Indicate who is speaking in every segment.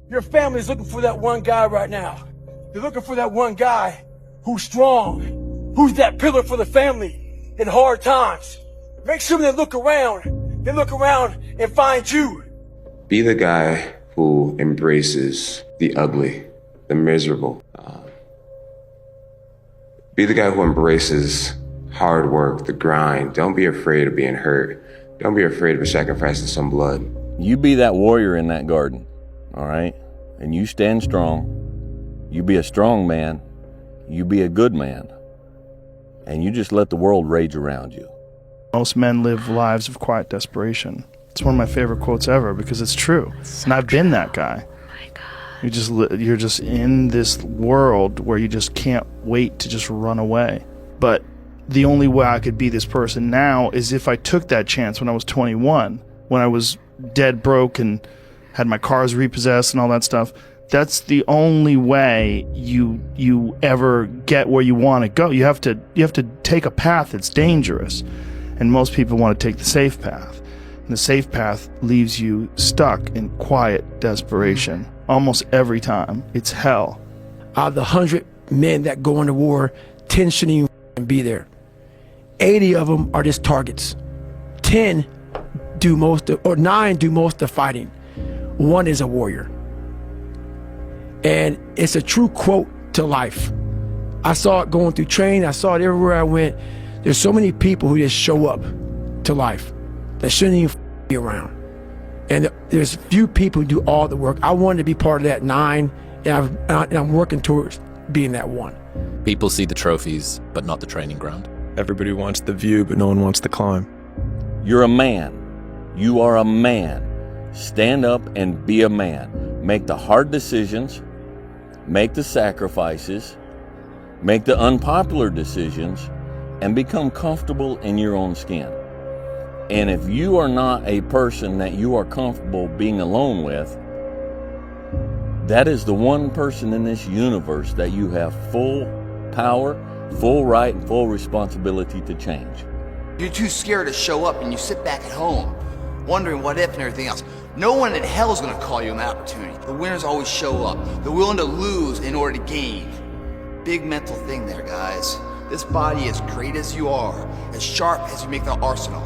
Speaker 1: Your family's looking for that one guy right now. They're looking for that one guy who's strong, who's that pillar for the family in hard times. Make sure they look around and find you.
Speaker 2: Be the guy who embraces the ugly, the miserable. Be the guy who embraces hard work, the grind. Don't be afraid of being hurt. Don't be afraid of sacrificing some blood.
Speaker 3: You be that warrior in that garden, all right? And you stand strong. You be a strong man. You be a good man. And you just let the world rage around you.
Speaker 4: Most men live lives of quiet desperation. It's one of my favorite quotes ever because it's true. And I've been that guy. You're just in this world where you just can't wait to just run away. But the only way I could be this person now is if I took that chance when I was 21, when I was dead broke and had my cars repossessed and all that stuff. That's the only way you ever get where you want to go. You have to take a path that's dangerous, and most people want to take the safe path. And the safe path leaves you stuck in quiet desperation. Almost every time. It's hell.
Speaker 1: Out of the 100 men that go into war, 10 shouldn't even be there. 80 of them are just targets. 9 do most of the fighting. 1 is a warrior. And it's a true quote to life. I saw it going through training. I saw it everywhere I went. There's so many people who just show up to life that shouldn't even be around. And there's few people who do all the work. I wanted to be part of that 9, and I'm working towards being that 1.
Speaker 5: People see the trophies, but not the training ground.
Speaker 6: Everybody wants the view, but no one wants the climb.
Speaker 3: You're a man. You are a man. Stand up and be a man. Make the hard decisions. Make the sacrifices. Make the unpopular decisions. And become comfortable in your own skin. And if you are not a person that you are comfortable being alone with, that is the one person in this universe that you have full power, full right, and full responsibility to change.
Speaker 7: You're too scared to show up and you sit back at home, wondering what if and everything else. No one in hell is gonna call you an opportunity. The winners always show up. They're willing to lose in order to gain. Big mental thing there, guys. This body, as great as you are, as sharp as you make the arsenal,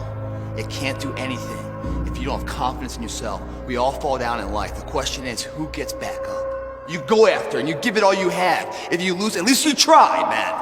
Speaker 7: it can't do anything if you don't have confidence in yourself. We all fall down in life. The question is, who gets back up? You go after and you give it all you have. If you lose, at least you tried, man.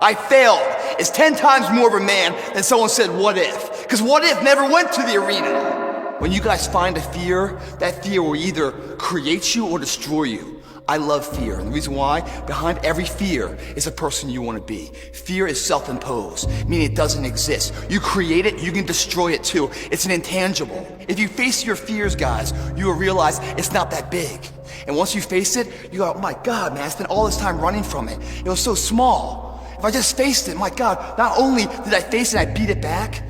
Speaker 7: I failed is 10 times more of a man than someone said, what if? Because what if never went to the arena. When you guys find a fear, that fear will either create you or destroy you. I love fear, and the reason why, behind every fear is a person you want to be. Fear is self-imposed, meaning it doesn't exist. You create it, you can destroy it too. It's an intangible. If you face your fears, guys, you will realize it's not that big. And once you face it, you go, oh my God, man, I spent all this time running from it. It was so small. If I just faced it, my God, not only did I face it, I beat it back,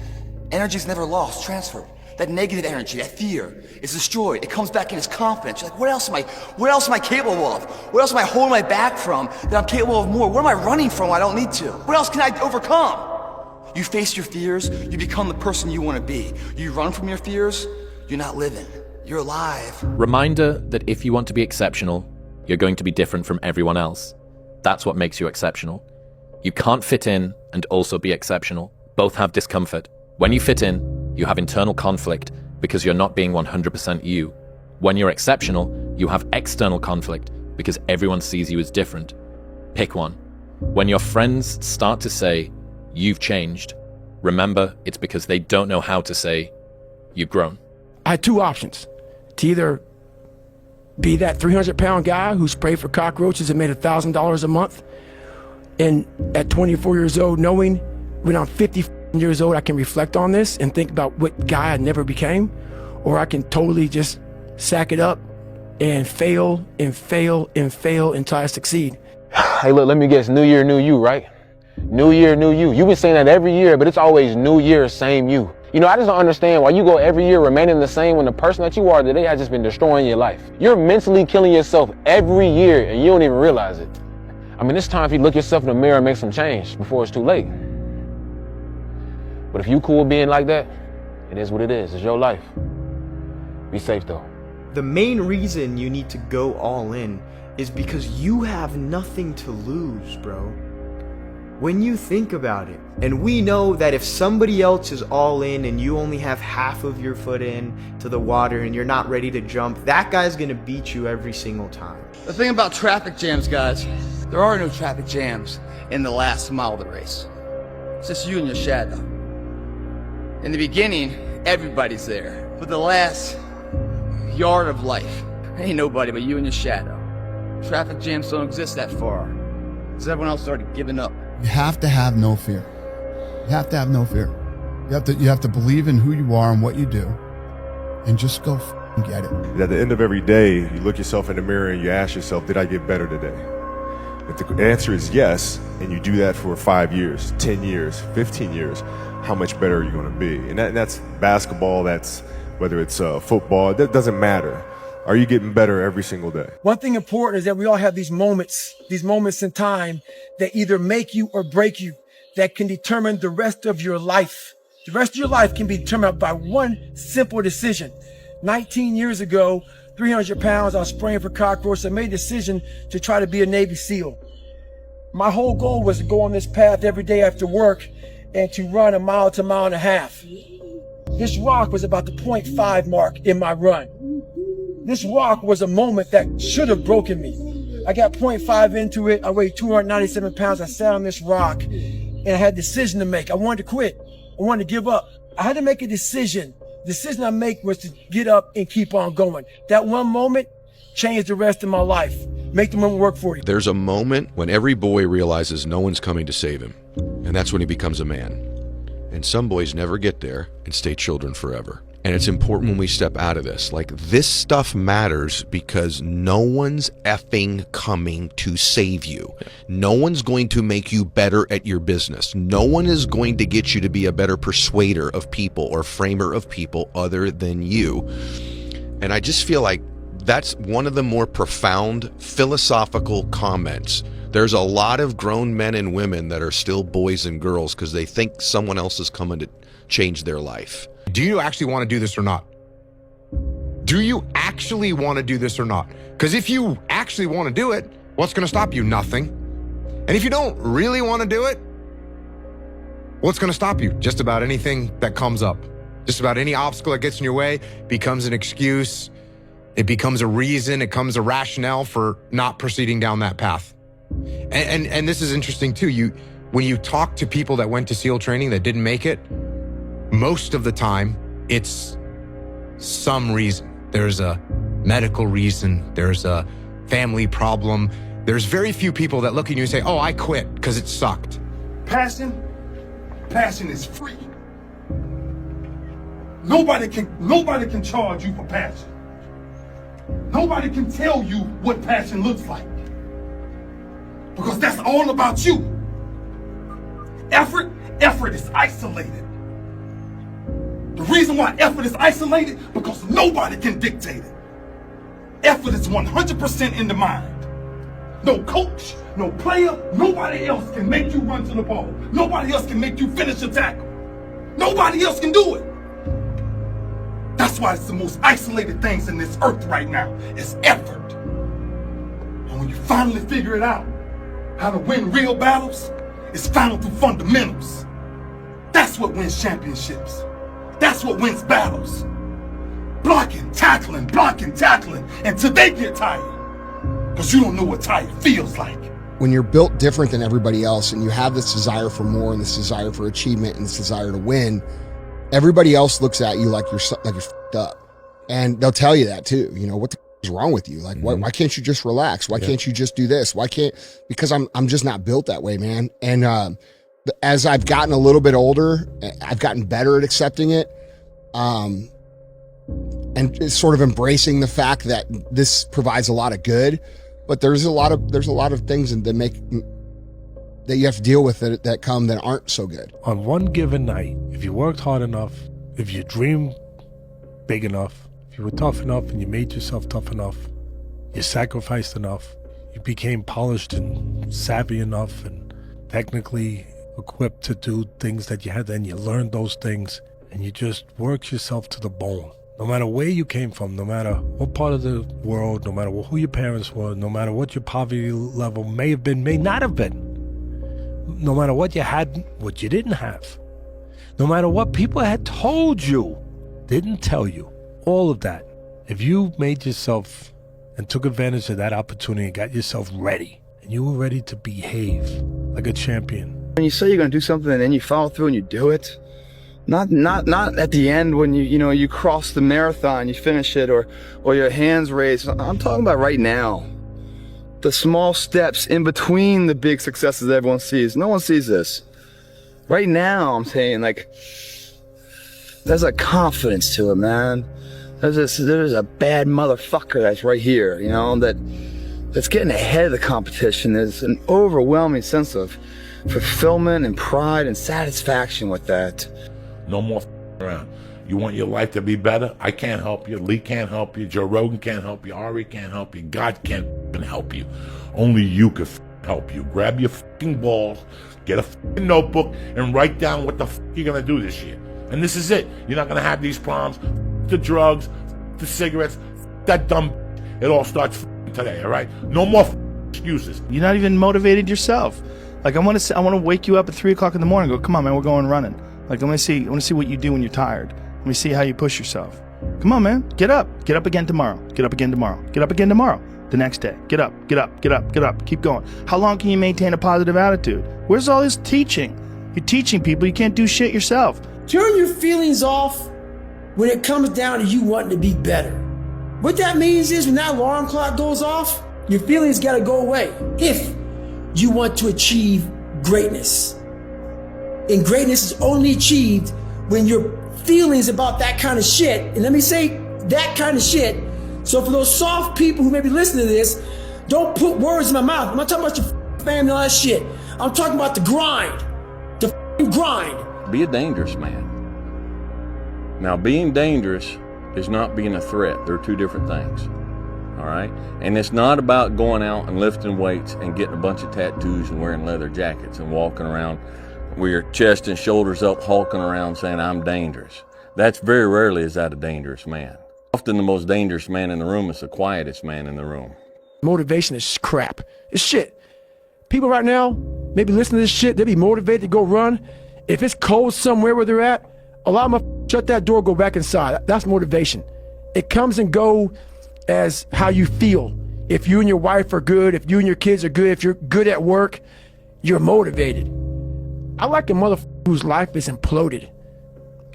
Speaker 7: energy's never lost, transferred. That negative energy, that fear, is destroyed. It comes back in as confidence. You're like, what else am I capable of? What else am I holding my back from that I'm capable of more? What am I running from I don't need to? What else can I overcome? You face your fears, you become the person you want to be. You run from your fears, you're not living. You're alive.
Speaker 5: Reminder that if you want to be exceptional, you're going to be different from everyone else. That's what makes you exceptional. You can't fit in and also be exceptional. Both have discomfort. When you fit in, you have internal conflict because you're not being 100% you. When you're exceptional, you have external conflict because everyone sees you as different. Pick one. When your friends start to say, you've changed, remember it's because they don't know how to say, you've grown.
Speaker 1: I had 2 options. To either be that 300-pound guy who sprayed for cockroaches and made $1,000 a month, and at 24 years old, knowing when I'm 50 years old, I can reflect on this and think about what guy I never became, or I can totally just sack it up and fail and fail and fail until I succeed.
Speaker 8: Hey, look, let me guess. New year, new you, right? New year, new you. You've been saying that every year, but it's always new year, same you. You know, I just don't understand why you go every year remaining the same when the person that you are today has just been destroying your life. You're mentally killing yourself every year and you don't even realize it. I mean, it's time for you to look yourself in the mirror and make some change before it's too late. But if you cool being like that, it is what it is. It's your life. Be safe, though.
Speaker 9: The main reason you need to go all in is because you have nothing to lose, bro. When you think about it, and we know that if somebody else is all in and you only have half of your foot in to the water and you're not ready to jump, that guy's gonna beat you every single time.
Speaker 7: The thing about traffic jams, guys, there are no traffic jams in the last mile of the race. It's just you and your shadow. In the beginning, everybody's there. But the last yard of life, ain't nobody but you and your shadow. Traffic jams don't exist that far, because everyone else started giving up.
Speaker 10: You have to have no fear. You have to have no fear. You have to believe in who you are and what you do, and just go and get it.
Speaker 11: At the end of every day, you look yourself in the mirror and you ask yourself, did I get better today? If the answer is yes, and you do that for 5 years, 10 years, 15 years, how much better are you going to be? And that's basketball, that's whether it's football, that doesn't matter. Are you getting better every single day?
Speaker 1: One thing important is that we all have these moments in time that either make you or break you, that can determine the rest of your life. The rest of your life can be determined by one simple decision. 19 years ago, 300 pounds, I was spraying for cockroaches. I made a decision to try to be a Navy SEAL. My whole goal was to go on this path every day after work and to run 1 mile to 1.5 miles. This rock was about the 0.5 mark in my run. This rock was a moment that should have broken me. I got 0.5 into it. I weighed 297 pounds. I sat on this rock and I had a decision to make. I wanted to quit. I wanted to give up. I had to make a decision. The decision I make was to get up and keep on going. That one moment changed the rest of my life. Make the moment work for you.
Speaker 12: There's a moment when every boy realizes no one's coming to save him. And that's when he becomes a man. And some boys never get there and stay children forever. And it's important when we step out of this. Like, this stuff matters because no one's effing coming to save you. No one's going to make you better at your business. No one is going to get you to be a better persuader of people or framer of people other than you. And I just feel like that's one of the more profound philosophical comments. There's a lot of grown men and women that are still boys and girls because they think someone else is coming to change their life.
Speaker 13: Do you actually want to do this or not? Do you actually want to do this or not? Because if you actually want to do it, what's going to stop you? Nothing. And if you don't really want to do it, what's going to stop you? Just about anything that comes up. Just about any obstacle that gets in your way becomes an excuse. It becomes a reason. It becomes a rationale for not proceeding down that path. And this is interesting too. When you talk to people that went to SEAL training that didn't make it, most of the time, it's some reason. There's a medical reason. There's a family problem. There's very few people that look at you and say, oh, I quit because it sucked.
Speaker 14: Passion is free. Nobody can charge you for passion. Nobody can tell you what passion looks like. Because that's all about you. Effort is isolated. The reason why effort is isolated, because nobody can dictate it. Effort is 100% in the mind. No coach, no player, nobody else can make you run to the ball. Nobody else can make you finish a tackle. Nobody else can do it. That's why it's the most isolated things in this earth right now. It's effort. And when you finally figure it out, how to win real battles, it's found through fundamentals. That's what wins championships. That's what wins battles. Blocking, tackling, until they get tired. Because you don't know what tired feels like.
Speaker 15: When you're built different than everybody else and you have this desire for more and this desire for achievement and this desire to win, everybody else looks at you like you're f***ed up. And they'll tell you that too. You know, what the f- is wrong with you? Like, why can't you just relax? Why can't you just do this? Because I'm just not built that way, man. And as I've gotten a little bit older, I've gotten better at accepting it. And sort of embracing the fact that this provides a lot of good, but there's a lot of things that you have to deal with that aren't so good.
Speaker 16: On one given night, if you worked hard enough, if you dreamed big enough, if you were tough enough and you made yourself tough enough, you sacrificed enough, you became polished and savvy enough and technically equipped to do things that you had, and you learned those things, and you just worked yourself to the bone. No matter where you came from, no matter what part of the world, no matter who your parents were, no matter what your poverty level may have been, may not have been, no matter what you had, what you didn't have, no matter what people had told you, didn't tell you, all of that. If you made yourself and took advantage of that opportunity and got yourself ready, and you were ready to behave like a champion.
Speaker 17: When you say you're going to do something and then you follow through and you do it, not at the end when you cross the marathon, you finish it, or your hands raised. I'm talking about right now. The small steps in between the big successes that everyone sees. No one sees this. Right now, I'm saying, like, there's a confidence to it, man. There's a bad motherfucker that's right here, that's getting ahead of the competition. There's an overwhelming sense of fulfillment and pride and satisfaction with that.
Speaker 18: No more around. You want your life to be better? I can't help you. Lee can't help you. Joe Rogan can't help you. Ari can't help you. God can't help you. Only you can help you. Grab your balls, get a notebook, and write down what the you're gonna do this year. And this is it. You're not gonna have these problems. The drugs, the cigarettes, that dumb. It all starts today. All right. No more excuses.
Speaker 4: You're not even motivated yourself. Like I want to wake you up at 3 o'clock in the morning. And go, come on, man, we're going running. Like I want to see what you do when you're tired. Let me see how you push yourself. Come on, man, get up again tomorrow. Get up again tomorrow. Get up again tomorrow. The next day, get up. Keep going. How long can you maintain a positive attitude? Where's all this teaching? You're teaching people. You can't do shit yourself.
Speaker 19: Turn your feelings off when it comes down to you wanting to be better. What that means is when that alarm clock goes off, your feelings got to go away if you want to achieve greatness. And greatness is only achieved when your feelings about that kind of shit, and let me say that kind of shit, so for those soft people who may be listening to this, don't put words in my mouth. I'm not talking about your family and all that shit. I'm talking about the grind. The grind.
Speaker 3: Be a dangerous man. Now, being dangerous is not being a threat. They're two different things. All right? And it's not about going out and lifting weights and getting a bunch of tattoos and wearing leather jackets and walking around with your chest and shoulders up, hulking around saying, I'm dangerous. That's very rarely is that a dangerous man. Often the most dangerous man in the room is the quietest man in the room.
Speaker 1: Motivation is crap. It's shit. People right now, maybe listen to this shit, they'll be motivated to go run. If it's cold somewhere where they're at, allow them to shut that door, go back inside. That's motivation. It comes and go as how you feel. If you and your wife are good, if you and your kids are good, if you're good at work, you're motivated. I like a motherfucker whose life is imploded,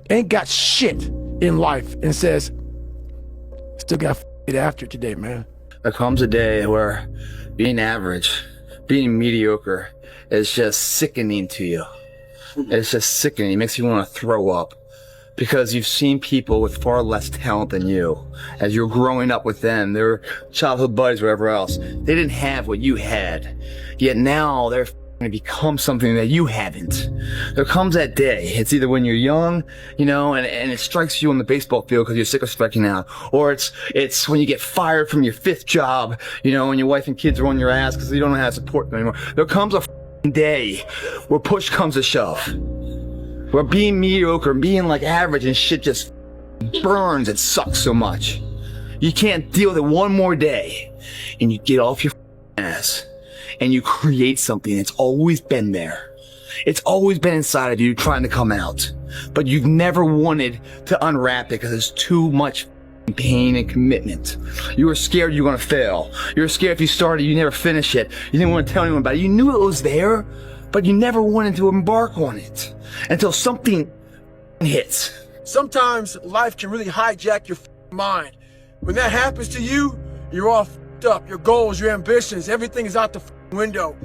Speaker 1: ain't got shit in life, and says, still got it after today, man.
Speaker 17: There comes a day where being average, being mediocre is just sickening to you. It's just sickening. It makes you want to throw up. Because you've seen people with far less talent than you. As you're growing up with them, their childhood buddies, whatever else, they didn't have what you had. Yet now they're going to become something that you haven't. There comes that day. It's either when you're young, and it strikes you on the baseball field because you're sick of striking out, or it's when you get fired from your 5th job, and your wife and kids are on your ass because you don't know how to support them anymore. There comes a day where push comes to shove. Where being mediocre, being like average and shit just burns and sucks so much. You can't deal with it one more day. And you get off your ass. And you create something that's always been there. It's always been inside of you trying to come out. But you've never wanted to unwrap it because there's too much pain and commitment. You were scared you were going to fail. You were scared if you started, you never finish it. You didn't want to tell anyone about it. You knew it was there, but you never wanted to embark on it. Until something hits.
Speaker 1: Sometimes life can really hijack your mind. When that happens to you, you're all up. Your goals, your ambitions, everything is out the window.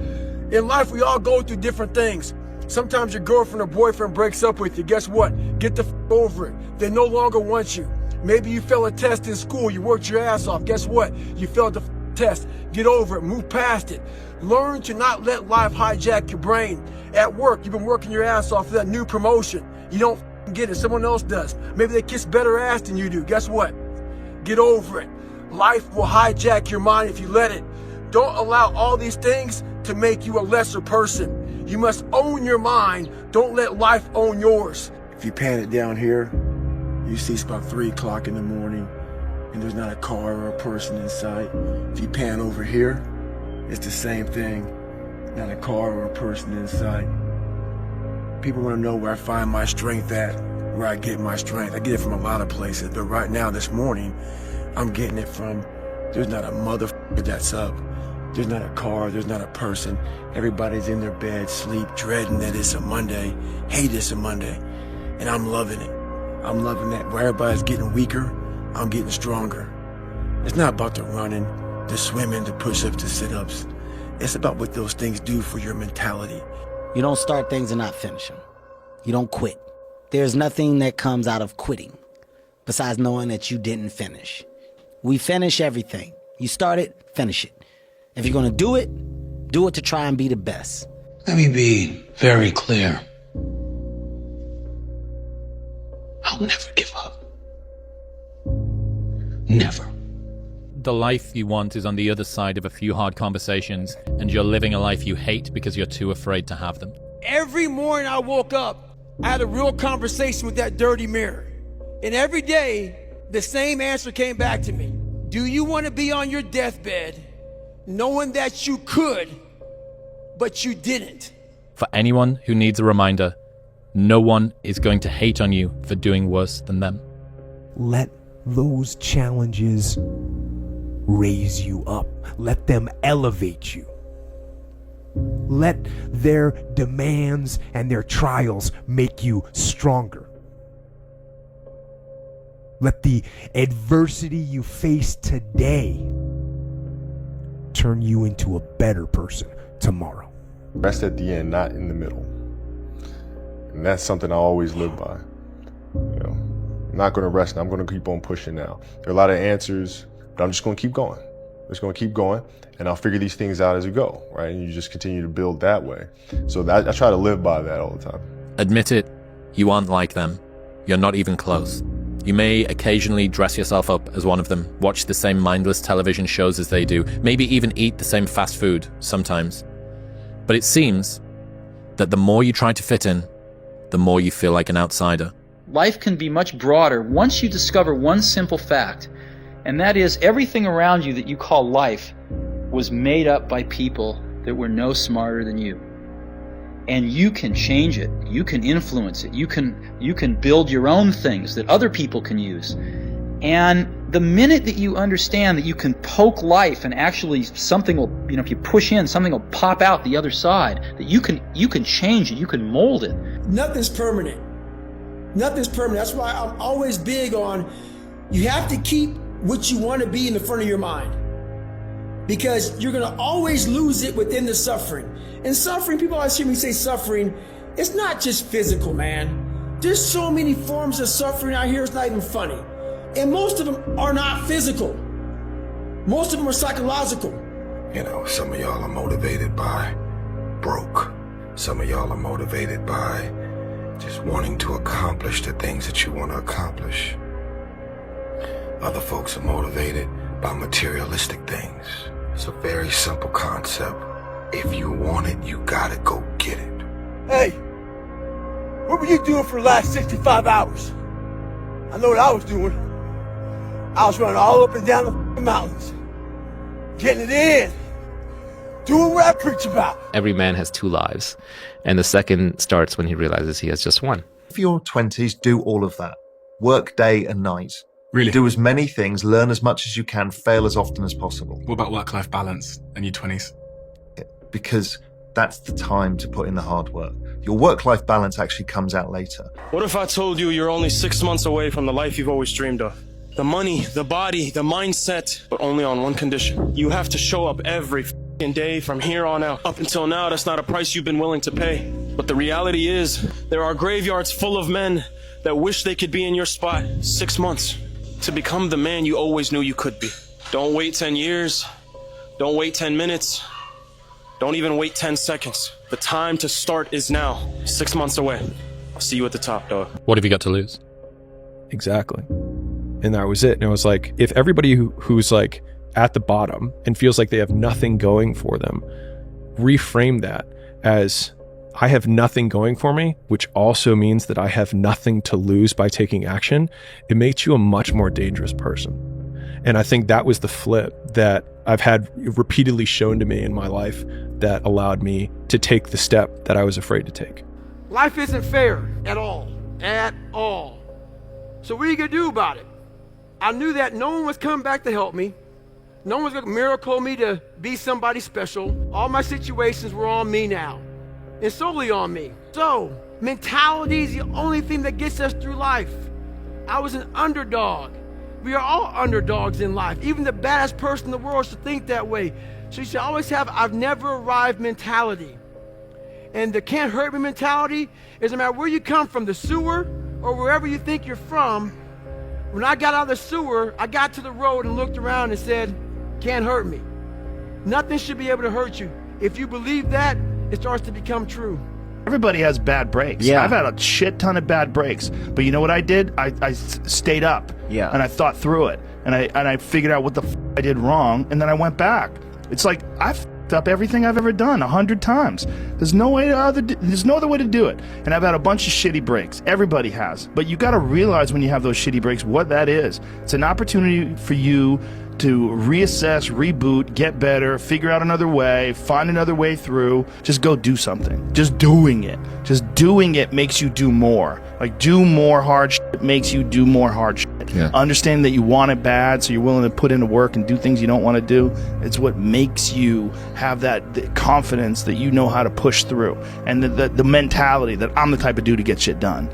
Speaker 1: In life, we all go through different things. Sometimes your girlfriend or boyfriend breaks up with you. Guess what? Get the over it. They no longer want you. Maybe you failed a test in school. You worked your ass off. Guess what? You failed the test. Get over it. Move past it. Learn to not let life hijack your brain. At work, you've been working your ass off for that new promotion. You don't get it. Someone else does. Maybe they kiss better ass than you do. Guess what? Get over it. Life will hijack your mind if you let it. Don't allow all these things to make you a lesser person. You must own your mind. Don't let life own yours.
Speaker 20: If you pan it down here,
Speaker 1: You see it's about 3 o'clock in the morning and there's not a car or a person in sight. If you pan over here, it's the same thing. Not a car or a person in sight. People want to know where I find my strength at, where I get my strength. I get it from a lot of places, but right now, this morning, I'm getting it from, there's not a motherfucker that's up. There's not a car, there's not a person. Everybody's in their bed, sleep, dreading that it's a Monday, hate it's a Monday. And I'm loving it. I'm loving that. Where everybody's getting weaker, I'm getting stronger. It's not about the running, the swimming, the push-ups, the sit-ups. It's about what those things do for your mentality.
Speaker 20: You don't start things and not finish them. You don't quit. There's nothing that comes out of quitting besides knowing that you didn't finish. We finish everything. You start it, finish it. If you're going to do it to try and be the best.
Speaker 21: Let me be very clear. I'll never give up. Never.
Speaker 5: The life you want is on the other side of a few hard conversations, and you're living a life you hate because you're too afraid to have them.
Speaker 19: Every morning I woke up, I had a real conversation with that dirty mirror. And every day, the same answer came back to me. Do you want to be on your deathbed knowing that you could, but you didn't?
Speaker 5: For anyone who needs a reminder, no one is going to hate on you for doing worse than them.
Speaker 22: Let those challenges raise you up. Let them elevate you. Let their demands and their trials make you stronger. Let the adversity you face today turn you into a better person tomorrow.
Speaker 11: Rest at the end, not in the middle. And that's something I always live by. You know, I'm not going to rest. I'm going to keep on pushing now. There are a lot of answers, but I'm just going to keep going. I'm just going to keep going, and I'll figure these things out as we go, right? And you just continue to build that way. So I try to live by that all the time.
Speaker 5: Admit it, you aren't like them. You're not even close. You may occasionally dress yourself up as one of them, watch the same mindless television shows as they do, maybe even eat the same fast food sometimes. But it seems that the more you try to fit in, the more you feel like an outsider.
Speaker 23: Life can be much broader once you discover one simple fact, and that is everything around you that you call life was made up by people that were no smarter than you. And you can change it. You can influence it. You can build your own things that other people can use. And the minute that you understand that you can poke life and actually something will, if you push in, something will pop out the other side, that you can change it, you can mold it.
Speaker 19: Nothing's permanent. Nothing's permanent. That's why I'm always big on, you have to keep what you want to be in the front of your mind. Because you're going to always lose it within the suffering. And suffering, people always hear me say suffering, it's not just physical, man. There's so many forms of suffering out here, it's not even funny. And most of them are not physical. Most of them are psychological.
Speaker 24: You know, some of y'all are motivated by broke. Some of y'all are motivated by just wanting to accomplish the things that you want to accomplish. Other folks are motivated by materialistic things. It's a very simple concept. If you want it, you gotta go get it.
Speaker 19: Hey, what were you doing for the last 65 hours? I know what I was doing. I was running all up and down the mountains, getting it in, doing what I preach about.
Speaker 25: Every man has two lives, and the second starts when he realizes he has just one.
Speaker 26: For your 20s, do all of that. Work day and night.
Speaker 27: Really?
Speaker 26: Do as many things, learn as much as you can, fail as often as possible.
Speaker 27: What about work-life balance in your 20s?
Speaker 26: Because that's the time to put in the hard work. Your work-life balance actually comes out later.
Speaker 28: What if I told you you're only 6 months away from the life you've always dreamed of? The money, the body, the mindset, but only on one condition. You have to show up every day from here on out. Up until now, that's not a price you've been willing to pay. But the reality is, there are graveyards full of men that wish they could be in your spot. 6 months to become the man you always knew you could be. Don't wait 10 years. Don't wait 10 minutes. Don't even wait 10 seconds. The time to start is now. 6 months away. I'll see you at the top, dog.
Speaker 5: What have you got to lose?
Speaker 6: Exactly. And that was it. And it was like, if everybody who's like at the bottom and feels like they have nothing going for them, reframe that as I have nothing going for me, which also means that I have nothing to lose by taking action, it makes you a much more dangerous person. And I think that was the flip that I've had repeatedly shown to me in my life that allowed me to take the step that I was afraid to take.
Speaker 1: Life isn't fair at all. At all. So what are you going to do about it? I knew that no one was coming back to help me. No one was going to miracle me to be somebody special. All my situations were on me now. And solely on me. So, mentality is the only thing that gets us through life. I was an underdog. We are all underdogs in life. Even the baddest person in the world should think that way. So you should always have I've never arrived mentality. And the can't hurt me mentality is no matter where you come from, the sewer or wherever you think you're from. When I got out of the sewer, I got to the road and looked around and said, can't hurt me. Nothing should be able to hurt you. If you believe that, it starts to become true.
Speaker 4: Everybody has bad breaks.
Speaker 1: Yeah.
Speaker 4: I've had a shit ton of bad breaks. But you know what I did? I stayed up.
Speaker 2: Yeah.
Speaker 4: And I thought through it. And I figured out what the I did wrong. And then I went back. It's like I've f***ed up everything I've ever done 100 times. There's no other way to do it. And I've had a bunch of shitty breaks. Everybody has. But you got to realize when you have those shitty breaks what that is. It's an opportunity for you to reassess, reboot, get better, figure out another way, find another way through. Just go do something. Just doing it makes you do more. Like, do more hard shit makes you do more hard shit.
Speaker 25: Yeah.
Speaker 4: Understand that you want it bad, so you're willing to put into work and do things you don't want to do. It's what makes you have the confidence that you know how to push through, and the mentality that I'm the type of dude to get shit done.